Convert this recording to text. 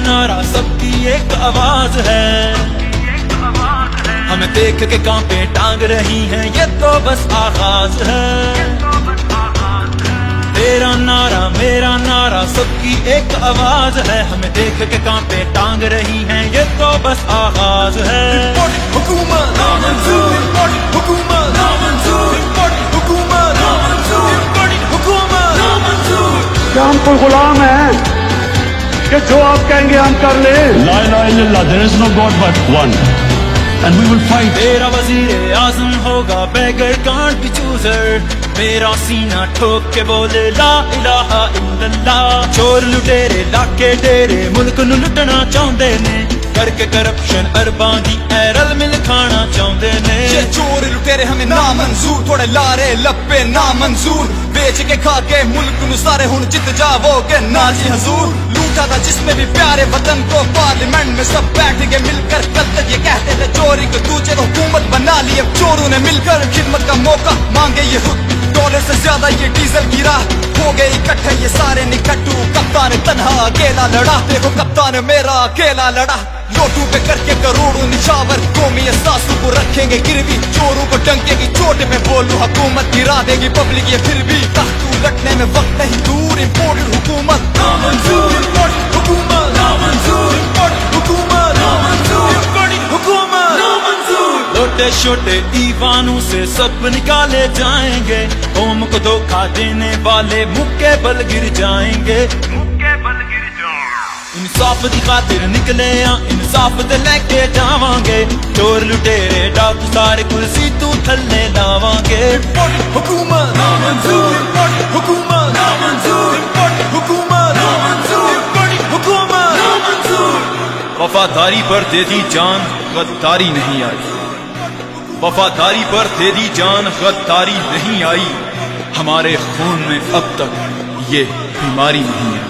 नारा सबकी एक आवाज है, हमें देख के कांपे टांग रही हैं, ये तो बस आगाज है। तेरा नारा मेरा नारा सबकी एक आवाज है, हमें देख के कांपे टांग रही हैं, ये तो बस आगाज है। हुकूमत नामंजूर, हुकूमत नामंजूर, हुकूमत नामंजूर, हुकूमत नामंजूर। क्या हम कोई गुलाम है कि जो आप कहेंगे हम कर ले? ला इलाहा इल्लल्लाह, there is no God but one, and we will fight. तेरा वजीर आजम होगा बेगर कांट भी चूजर, मेरा सीना ठोक के बोले ला इलाहा इल्लल्लाह। चोर लुटेरे लाके डेरे मुल्क नू लुटना चाहते ने, करके करप्शन अरबां दी एरल मिल खाना चाहते ने। ये चोर लुटेरे हमें ना मंजूर, थोड़े लारे लपे ना मंजूर, बेच के खा के मुल्क नू सारे हुण जित जावोगे ना जी हजूर। लूटा था जिसमें भी प्यारे वतन को, पार्लियामेंट में सब बैठ के मिलकर कल तक ये कहते थे चोरी को दूसरे को हुकूमत बना ली। अब चोरों ने मिलकर खिदमत का मौका मांगे ये खुद, डॉलर से ज्यादा ये डीजल गिरा, हो गए इकट्ठे ये सारे निकट्टू। कप्तान तन्हा अकेला लड़ा, देखो कप्तान मेरा अकेला लड़ा। लोटू पे करके करोड़ों निछावर, कौमी एहसासों को रखेंगे गिरवी। चोरों को डंके की चोट में बोलूं, हुकूमत गिरा देगी पब्लिक ये फिर भी। तख्तू लटने में वक्त नहीं दूर, इम्पोर्टेड हुकूमत नामंजूर, इम्पोर्टेड हुकूमत नामंजूर, इम्पोर्टेड हुकूमत नामंजूर, इम्पोर्टेड हुकूमत नामंजूर। छोटे छोटे ईवानों से सब निकाले जाएंगे, कौम को धोखा देने वाले मुक्के बल गिर जाएंगे। इंसाफ दी खातिर निकले आ, इंसाफ ते लेके जावांगे। चोर लुटेरे डाकू सारे कुर्सी तू थल्ले लावांगे। हुकूमत नामंजूर, हुकूमत नामंजूर, हुकूमत नामंजूर, हुकूमत नामंजूर। वफादारी पर दे दी जान, गद्दारी नहीं आई। वफादारी पर दे दी जान, गद्दारी नहीं आई। हमारे खून में अब तक ये बीमारी नहीं आई।